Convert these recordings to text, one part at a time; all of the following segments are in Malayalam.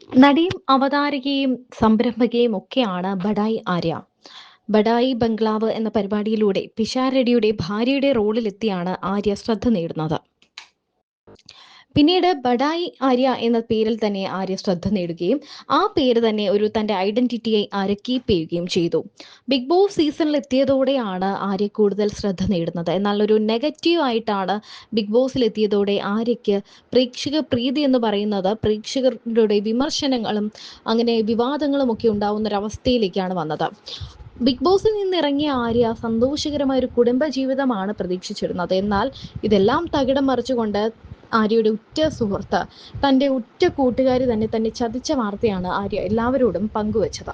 നടിയും അവതാരകയും സംരംഭകയും ഒക്കെയാണ് ബഡായി ആര്യ. ബഡായി ബംഗ്ലാവ് എന്ന പരിപാടിയിലൂടെ പിഷാരടിയുടെ റെഡ്ഡിയുടെ ഭാര്യയുടെ റോളിലെത്തിയാണ് ആര്യ ശ്രദ്ധ നേടുന്നത്. പിന്നീട് ബഡായി ആര്യ എന്ന പേരിൽ തന്നെ ആര്യ ശ്രദ്ധ നേടുകയും ആ പേര് തന്നെ തന്റെ ഐഡന്റിറ്റിയായി ആര്യ കീപ്പ് ചെയ്യുകയും ചെയ്തു. ബിഗ് ബോസ് സീസണിൽ എത്തിയതോടെയാണ് ആര്യ കൂടുതൽ ശ്രദ്ധ നേടുന്നത്. എന്നാൽ ഒരു നെഗറ്റീവ് ആയിട്ടാണ് ബിഗ് ബോസിൽ എത്തിയതോടെ ആര്യയ്ക്ക് പ്രേക്ഷക പ്രീതി എന്ന് പറയുന്നത് പ്രേക്ഷകരുടെ വിമർശനങ്ങളും അങ്ങനെ വിവാദങ്ങളും ഒക്കെ ഉണ്ടാവുന്ന ഒരവസ്ഥയിലേക്കാണ് വന്നത്. ബിഗ് ബോസിൽ നിന്നിറങ്ങിയ ആര്യ സന്തോഷകരമായ ഒരു കുടുംബ ജീവിതമാണ് പ്രതീക്ഷിച്ചിരുന്നത്. എന്നാൽ ഇതെല്ലാം തകിടം മറിച്ചുകൊണ്ട് ആര്യയുടെ ഉറ്റ സുഹൃത്ത്, തൻ്റെ ഉറ്റ കൂട്ടുകാരി തന്നെ ചതിച്ച വാർത്തയാണ് ആര്യ എല്ലാവരോടും പങ്കുവച്ചത്.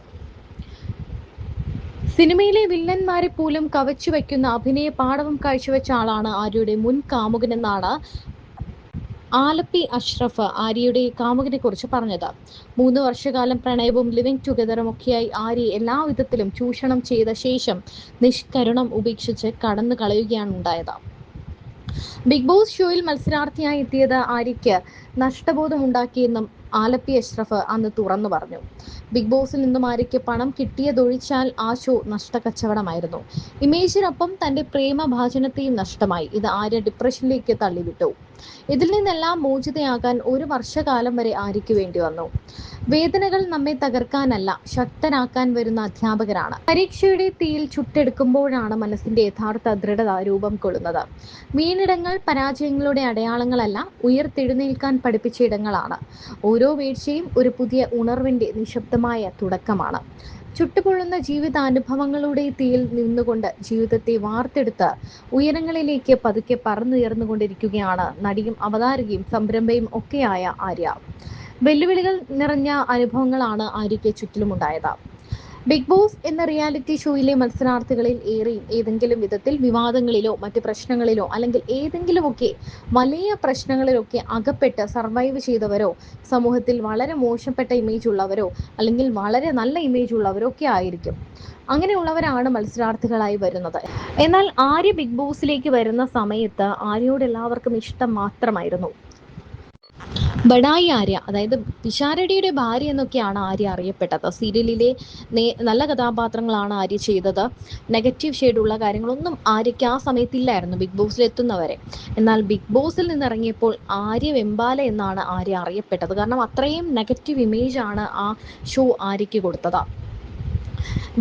സിനിമയിലെ വില്ലന്മാരെ പോലും കവച്ചു വയ്ക്കുന്ന അഭിനയ പാടവം കാഴ്ചവെച്ച ആളാണ് ആര്യയുടെ മുൻ കാമുകനെന്നാണ് ആലപ്പി അഷ്റഫ് ആര്യയുടെ കാമുകനെ കുറിച്ച് പറഞ്ഞത്. 3 വർഷക്കാലം പ്രണയവും ലിവിംഗ് ടുഗദറും ഒക്കെയായി ആര്യ എല്ലാ വിധത്തിലും ചൂഷണം ചെയ്ത ശേഷം നിഷ്കരുണം ഉപേക്ഷിച്ച് കടന്നു കളയുകയാണ് ഉണ്ടായത്. ബിഗ് ബോസ് ഷോയിൽ മത്സരാർത്ഥിയായി എത്തിയത് ആര്യയ്ക്ക് നഷ്ടബോധമുണ്ടാക്കിയെന്നും ആലപ്പി അഷ്റഫ് അന്ന് തുറന്നു പറഞ്ഞു. ബിഗ് ബോസിൽ നിന്നും ആര്യയ്ക്ക് പണം കിട്ടിയതൊഴിച്ചാൽ ആ ഷോ നഷ്ടക്കച്ചവടമായിരുന്നു. ഇമേജിനൊപ്പം തന്റെ പ്രേമഭാജനത്തെയും നഷ്ടമായി. ഇത് ആര്യ ഡിപ്രഷനിലേക്ക് തള്ളിവിട്ടു. ഇതിൽ നിന്നെല്ലാം മോചിതയാകാൻ 1 വർഷക്കാലം വരെ ആര്യയ്ക്ക് വേണ്ടി വന്നു. വേദനകൾ നമ്മെ തകർക്കാനല്ല, ശക്തനാക്കാൻ വരുന്ന അധ്യാപകരാണ്. പരീക്ഷയുടെ തീയിൽ ചുട്ടെടുക്കുമ്പോഴാണ് മനസ്സിന്റെ യഥാർത്ഥ ദൃഢത രൂപം കൊള്ളുന്നത്. വീണിടങ്ങൾ പരാജയങ്ങളുടെ അടയാളങ്ങളല്ല, ഉയർത്തെഴുന്നേൽക്കാൻ പഠിപ്പിച്ച ഇടങ്ങളാണ്. ഓരോ വീഴ്ചയും ഒരു പുതിയ ഉണർവിന്റെ നിശബ്ദമായ തുടക്കമാണ്. ചുട്ടുപൊള്ളുന്ന ജീവിതാനുഭവങ്ങളുടെ തീയിൽ നിന്നുകൊണ്ട് ജീവിതത്തെ വാർത്തെടുത്ത് ഉയരങ്ങളിലേക്ക് പതുക്കെ പറന്നുയർന്നുകൊണ്ടിരിക്കുകയാണ് നടിയും അവതാരകയും സംരംഭയും ഒക്കെയായ ആര്യ. വെല്ലുവിളികൾ നിറഞ്ഞ അനുഭവങ്ങളാണ് ആര്യയ്ക്ക് ചുറ്റിലുമുണ്ടായത്. ബിഗ് ബോസ് എന്ന റിയാലിറ്റി ഷോയിലെ മത്സരാർത്ഥികളിൽ ഏറെയും ഏതെങ്കിലും വിധത്തിൽ വിവാദങ്ങളിലോ മറ്റ് പ്രശ്നങ്ങളിലോ അല്ലെങ്കിൽ ഏതെങ്കിലുമൊക്കെ വലിയ പ്രശ്നങ്ങളിലൊക്കെ അകപ്പെട്ട് സർവൈവ് ചെയ്തവരോ സമൂഹത്തിൽ വളരെ മോശപ്പെട്ട ഇമേജ് ഉള്ളവരോ അല്ലെങ്കിൽ വളരെ നല്ല ഇമേജ് ഉള്ളവരോ ഒക്കെ ആയിരിക്കും. അങ്ങനെയുള്ളവരാണ് മത്സരാർത്ഥികളായി വരുന്നത്. എന്നാൽ ആര്യ ബിഗ് ബോസിലേക്ക് വരുന്ന സമയത്ത് ആര്യയോട് എല്ലാവർക്കും ഇഷ്ടം മാത്രമായിരുന്നു. ബഡായി ആര്യ, അതായത് പിഷാരടിയുടെ ഭാര്യ എന്നൊക്കെയാണ് ആര്യ അറിയപ്പെട്ടത്. സീരിയലിലെ നല്ല കഥാപാത്രങ്ങളാണ് ആര്യ ചെയ്തത്. നെഗറ്റീവ് ഷെയ്ഡുള്ള കാര്യങ്ങളൊന്നും ആര്യയ്ക്ക് ആ സമയത്തില്ലായിരുന്നു ബിഗ് ബോസിൽ എത്തുന്നവരെ. എന്നാൽ ബിഗ് ബോസിൽ നിന്നിറങ്ങിയപ്പോൾ ആര്യ വെമ്പാല എന്നാണ് ആര്യ അറിയപ്പെട്ടത്. കാരണം അത്രയും നെഗറ്റീവ് ഇമേജ് ആണ് ആ ഷോ ആര്യയ്ക്ക് കൊടുത്തത്.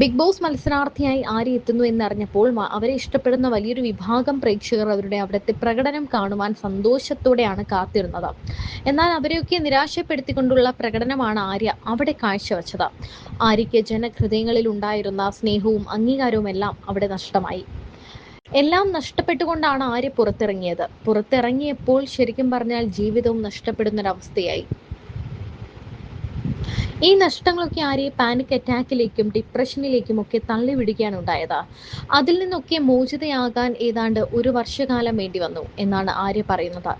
ബിഗ് ബോസ് മത്സരാർത്ഥിയായി ആര്യ എത്തുന്നു എന്നറിഞ്ഞപ്പോൾ അവരെ ഇഷ്ടപ്പെടുന്ന വലിയൊരു വിഭാഗം പ്രേക്ഷകർ അവിടുത്തെ പ്രകടനം കാണുവാൻ സന്തോഷത്തോടെയാണ് കാത്തിരുന്നത്. എന്നാൽ അവരെയൊക്കെ നിരാശപ്പെടുത്തിക്കൊണ്ടുള്ള പ്രകടനമാണ് ആര്യ അവിടെ കാഴ്ചവെച്ചത്. ആര്യയ്ക്ക് ജനഹൃദയങ്ങളിൽ ഉണ്ടായിരുന്ന സ്നേഹവും അംഗീകാരവും എല്ലാം അവിടെ നഷ്ടമായി. എല്ലാം നഷ്ടപ്പെട്ടുകൊണ്ടാണ് ആര്യ പുറത്തിറങ്ങിയപ്പോൾ ശരിക്കും പറഞ്ഞാൽ ജീവിതവും നഷ്ടപ്പെടുന്നൊരവസ്ഥയായി. ഈ നഷ്ടങ്ങളൊക്കെ ആര്യയെ പാനിക് അറ്റാക്കിലേക്കും ഡിപ്രഷനിലേക്കും ഒക്കെ തള്ളിവിടുകയാണ് ഉണ്ടായത്. അതിൽ നിന്നൊക്കെ മോചിതയാകാൻ ഏതാണ്ട് 1 വർഷക്കാലം വേണ്ടി വന്നു എന്നാണ് ആര്യ പറയുന്നത്.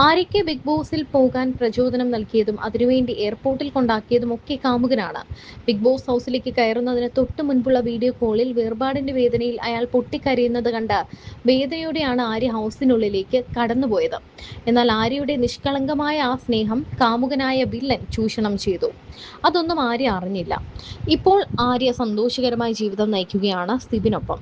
ആര്യയ്ക്ക് ബിഗ് ബോസിൽ പോകാൻ പ്രചോദനം നൽകിയതും അതിനുവേണ്ടി എയർപോർട്ടിൽ കൊണ്ടാക്കിയതും ഒക്കെ കാമുകനാണ്. ബിഗ് ബോസ് ഹൗസിലേക്ക് കയറുന്നതിന് തൊട്ടു മുൻപുള്ള വീഡിയോ കോളിൽ വേർപാടിന്റെ വേദനയിൽ അയാൾ പൊട്ടിക്കരയുന്നത് കണ്ട് വേദനയോടെയാണ് ആര്യ ഹൗസിനുള്ളിലേക്ക് കടന്നുപോയത്. എന്നാൽ ആര്യയുടെ നിഷ്കളങ്കമായ ആ സ്നേഹം കാമുകനായ വില്ലൻ ചൂഷണം ചെയ്തു. അതൊന്നും ആര്യ അറിഞ്ഞില്ല. ഇപ്പോൾ ആര്യ സന്തോഷകരമായ ജീവിതം നയിക്കുകയാണ് സിബിനൊപ്പം.